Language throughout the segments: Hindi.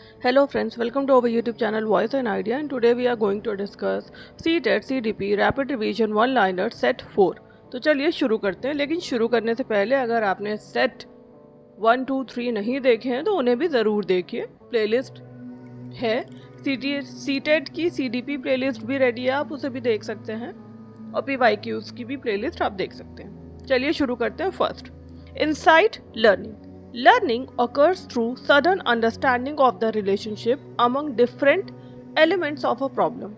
Hello friends, welcome to our YouTube channel Voice and Idea, and today we are going to discuss CTET CDP Rapid Revision One Liner Set 4। तो चलिए शुरू करते हैं, लेकिन शुरू करने से पहले अगर आपने सेट 1, 2, 3 नहीं देखे हैं तो उन्हें भी ज़रूर देखिए। प्लेलिस्ट है CTET की CDP प्लेलिस्ट भी रेडी है, आप उसे भी देख सकते हैं, और PYQs की भी प्लेलिस्ट आप देख सकते हैं। चलिए शुरू करते हैं। First, insight learning. Learning occurs through sudden understanding of the relationship among different elements of a problem।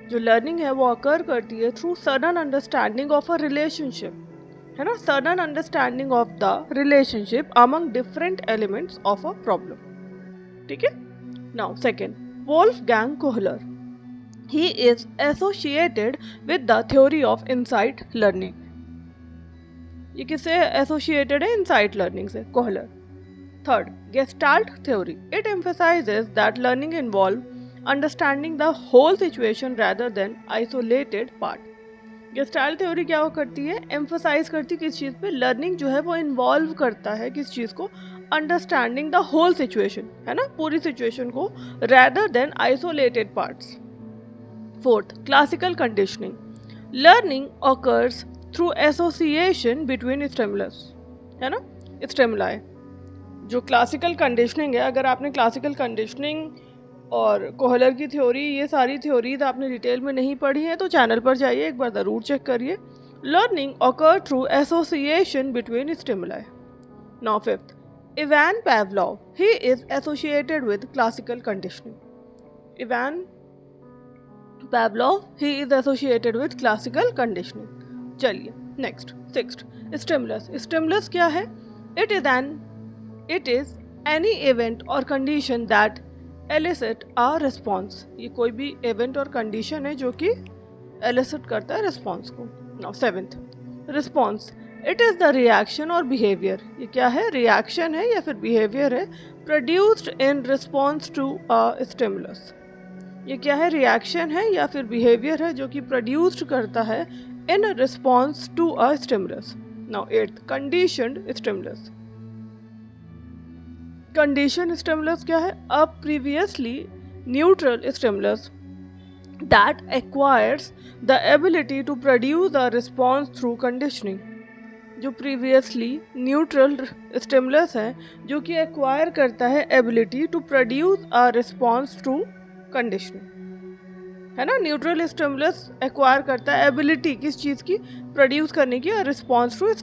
जो learning है वो occur करती है through sudden understanding of a relationship, है ना, sudden understanding of the relationship among different elements of a problem। ठीक है। Now second, Wolfgang Kohler, he is associated with the theory of insight learning। ये किससे एसोसिएटेड है? इनसाइट लर्निंग से, Kohler. Third, Gestalt theory. It emphasizes that learning involves understanding the whole situation rather than isolated part। Gestalt theory क्या वो करती है? Emphasize करती है किस चीज़ पे? Learning जो है वो involve करता है किस चीज़ को? Understanding the whole situation, है ना, पूरी situation को, rather than isolated parts। Fourth, classical conditioning. Learning occurs through association between stimulus, है ना, stimuli। जो क्लासिकल कंडीशनिंग है, अगर आपने क्लासिकल कंडीशनिंग और कोहलर की थ्योरी, ये सारी थ्योरीज आपने डिटेल में नहीं पढ़ी हैं तो चैनल पर जाइए, एक बार ज़रूर चेक करिए। Learning occur through association between stimuli. Now fifth, Ivan Pavlov, he is associated with classical conditioning. Ivan Pavlov, he is associated with classical conditioning. चलिए नेक्स्ट, सिक्स्थ, स्टिमुलस। स्टिमुलस क्या है? It is any event or condition that elicit a response। ये कोई भी event और condition है जो कि elicit करता है response को। Now seventh, response। It is the reaction or behavior। ये क्या है? reaction है या फिर behavior है produced in response to a stimulus। ये क्या है? reaction है या फिर behavior है जो कि produced करता है in response to a stimulus। Now eighth, conditioned stimulus। Condition stimulus क्या है? A previously neutral stimulus that acquires the ability to produce a response through conditioning. जो प्रीवियसली न्यूट्रल स्टिमुलस है जो कि एक्वायर करता है ability to produce a response through conditioning, है ना। न्यूट्रल स्टिमुलस एक्वायर करता है एबिलिटी किस चीज़ की? प्रोड्यूस करने की, response through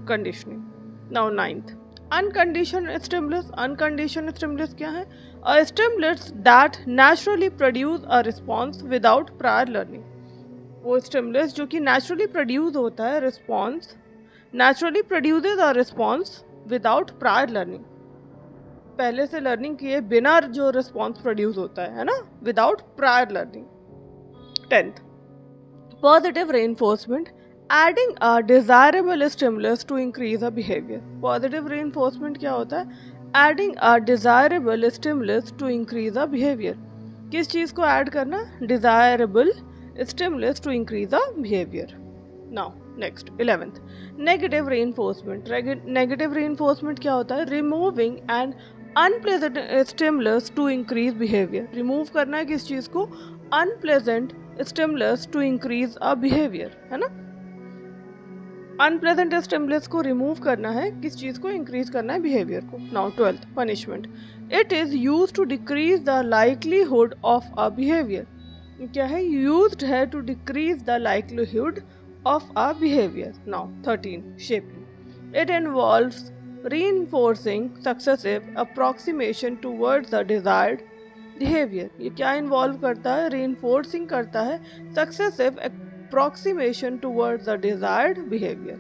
conditioning. Now ninth, unconditioned stimulus. Unconditioned stimulus क्या है? A stimulus that naturally produce a response without prior learning. वो स्टिमुलस जो कि नेचुरली प्रोड्यूस होता है response, naturally produces a response without prior learning. पहले से लर्निंग किए बिना जो रिस्पॉन्स प्रोड्यूस होता है ना, without prior learning. Tenth, positive reinforcement. Adding a desirable stimulus to increase a behavior। Positive reinforcement क्या होता है? Adding a desirable stimulus to increase a behavior। किस चीज़ को ऐड करना? Desirable stimulus to increase a behavior। Now next, 11th, negative reinforcement। Negative reinforcement क्या होता है? Removing an unpleasant stimulus to increase behavior। Remove करना है किस चीज़ को? Unpleasant stimulus to increase a behavior, है ना। अनप्लेजेंट स्टिमुलस को रिमूव करना है, किस चीज़ को? इंक्रीज करना है बिहेवियर को। Now twelfth, punishment. It is use to decrease the likelihood of a behaviour. क्या है? यूज्ड है to decrease the likelihood of a behaviour. Now 13, shaping. It involves reinforcing successive approximation towards the desired behaviour. ये क्या इन्वॉल्व करता है? रीइंफोर्सिंग करता है successive approximation towards the desired behavior।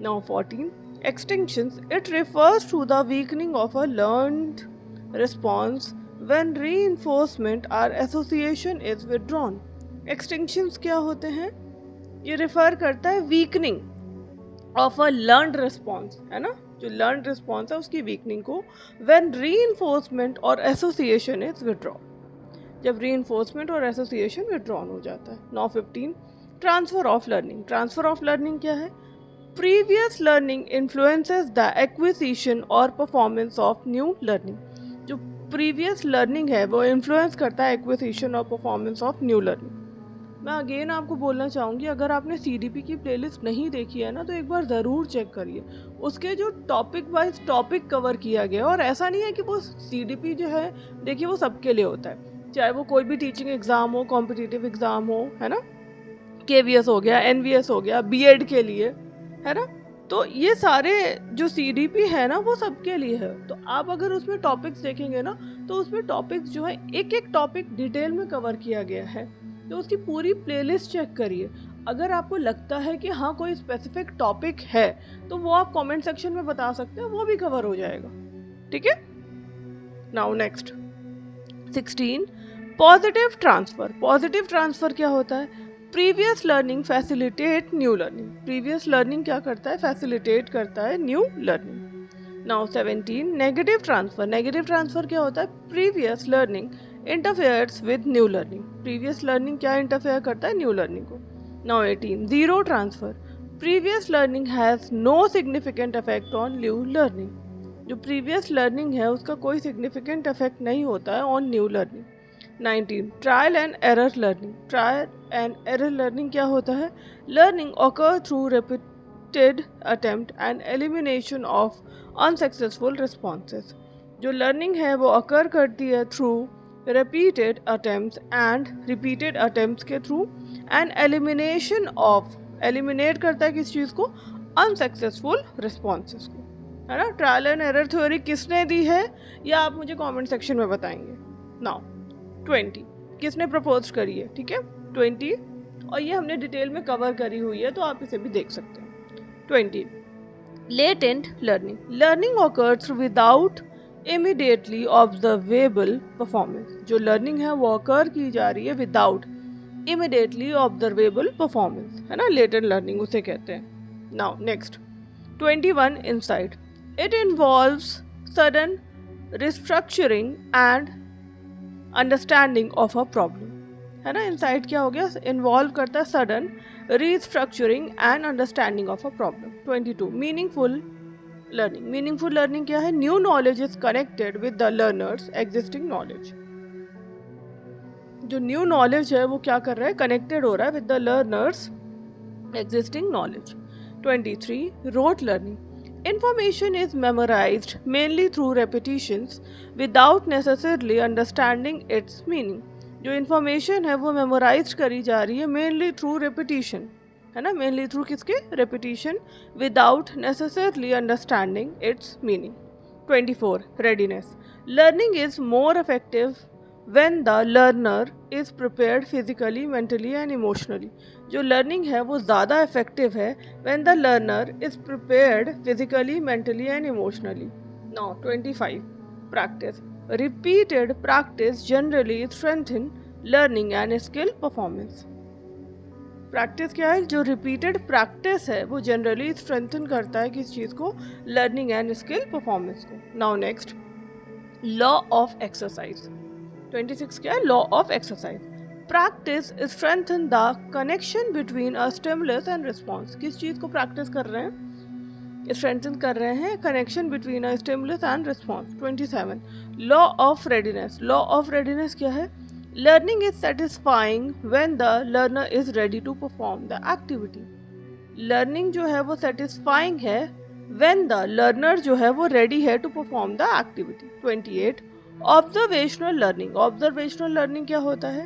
Now 14, extinctions। It refers to the weakening of a learned response when reinforcement or association is withdrawn। Extinctions क्या होते हैं? ये refer करता है weakening of a learned response, है ना, जो learned response है उसकी weakening को when reinforcement or association is withdrawn, जब reinforcement और association withdrawn हो जाता है। Now 15, transfer of learning. Transfer of learning क्या है? Previous learning influences the acquisition और परफॉर्मेंस ऑफ न्यू लर्निंग। जो प्रीवियस लर्निंग है वो इन्फ्लुएंस करता है एक्विजिशन और परफॉर्मेंस ऑफ न्यू लर्निंग। मैं अगेन आपको बोलना चाहूँगी, अगर आपने CDP की प्लेलिस्ट नहीं देखी है ना तो एक बार ज़रूर चेक करिए। उसके जो टॉपिक वाइज टॉपिक कवर किया गया, और ऐसा नहीं है कि वो CDP जो है देखिए वो सबके लिए होता है, चाहे वो कोई भी टीचिंग एग्ज़ाम हो, कॉम्पिटिटिव एग्ज़ाम हो, है ना, KVS हो गया, NVS हो गया, B.Ed के लिए, है ना। तो ये सारे जो CDP है ना वो सबके लिए है। तो आप अगर उसमें टॉपिक्स देखेंगे ना तो उसमें टॉपिक्स जो है एक एक टॉपिक डिटेल में कवर किया गया है। तो उसकी पूरी प्लेलिस्ट चेक करिए। अगर आपको लगता है कि हाँ कोई स्पेसिफिक टॉपिक है तो वो आप कमेंट सेक्शन में बता सकते हैं, वो भी कवर हो जाएगा। ठीक है। Now next 16 positive transfer. Positive transfer क्या होता है? Previous learning facilitate new learning. Previous learning क्या करता है? फैसिलिटेट करता है new learning. Now 17 negative transfer. Negative transfer क्या होता है? Previous learning interferes with new learning. Previous learning क्या इंटरफेयर करता है? न्यू लर्निंग को। Now 18 zero transfer. Previous learning has no significant effect on new learning. जो प्रीवियस लर्निंग है उसका कोई सिग्निफिकेंट इफेक्ट नहीं होता है on new learning. 19 trial and error learning. Trial and error learning क्या होता है? Learning occur through repeated attempt and elimination of unsuccessful responses। जो लर्निंग है वो occur करती है through repeated attempts and repeated attempts के through and elimination of, eliminate करता है किस चीज़ को? unsuccessful responses को, है ना। ट्रायल एंड एरर थ्योरी किसने दी है या आप मुझे कमेंट सेक्शन में बताएंगे। नाउ 20 किसने प्रपोज करी है? ठीक है 20, और ये हमने डिटेल में कवर करी हुई है तो आप इसे भी देख सकते हैं। 20 latent learning. Learning occurs without immediately observable performance. जो लर्निंग है वो ऑकर की जा रही है विदाउट इमीडिएटली ऑब्जर्वेबल परफॉर्मेंस, है ना, लेटेंट लर्निंग उसे कहते हैं। Now next 21 insight. It involves sudden restructuring and understanding of a problem, है ना। इनसाइट क्या हो गया? इन्वॉल्व करता है sudden restructuring and understanding of a problem. 22 meaningful learning. Meaningful learning क्या है? New knowledge is connected with the learners existing knowledge. जो न्यू नॉलेज है वो क्या कर रहा है? कनेक्टेड हो रहा है with the learners existing knowledge. 23 rote learning. Information is memorized mainly through repetitions without necessarily understanding its meaning। जो information है वो memorized करी जा रही है mainly through repetition, है ना, mainly through किसके? repetition without necessarily understanding its meaning। 24 readiness। Learning is more effective when the learner is prepared physically, mentally and emotionally। जो लर्निंग है वो ज़्यादा इफेक्टिव है when the learner is prepared physically, mentally and emotionally। Now 25 practice। Repeated practice generally strengthen learning and skill performance। Practice क्या है? जो रिपीटेड प्रैक्टिस है वो जनरली स्ट्रेंथन करता है किस चीज़ को? लर्निंग एंड स्किल परफॉर्मेंस को। Now next law of exercise. 26 क्या है? Law of exercise. Practice strengthen the connection between a stimulus and response. किस चीज़ को प्रैक्टिस कर रहे हैं? स्ट्रेंथन कर रहे हैं connection between a stimulus and response. 27 law of readiness. Law of readiness क्या है? Learning is satisfying when the learner is ready to perform the activity. Learning जो है वो सेटिस्फाइंग है व्हेन द लर्नर जो है वो रेडी है to perform the activity. 28 observational learning. Observational learning क्या होता है?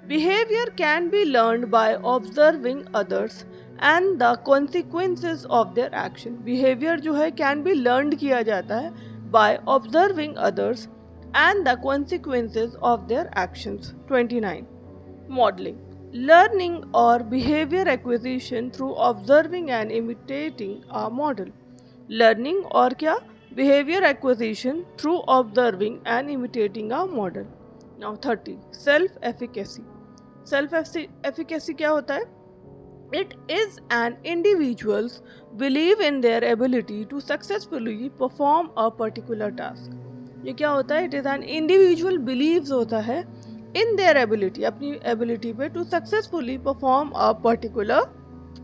Behaviour can be learned by observing others and the consequences of their action. Behaviour जो है कैन बी लर्न्ड किया जाता है by observing others and the consequences of their actions. 29 modelling. Learning or behavior acquisition through observing and imitating a model। Learning और क्या? Behavior acquisition through observing and imitating a model। Now 30 self efficacy। Self efficacy क्या होता है? It is an individual's belief in their ability to successfully perform a particular task। ये क्या होता है? It is an individual beliefs होता है in their ability, अपनी एबिलिटी पे to successfully perform a particular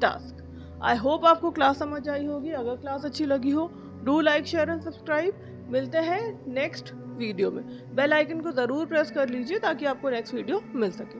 task. I hope आपको क्लास समझ आई होगी। अगर क्लास अच्छी लगी हो do like share and subscribe. मिलते हैं नेक्स्ट वीडियो में। बेल आइकन को ज़रूर प्रेस कर लीजिए ताकि आपको नेक्स्ट वीडियो मिल सके।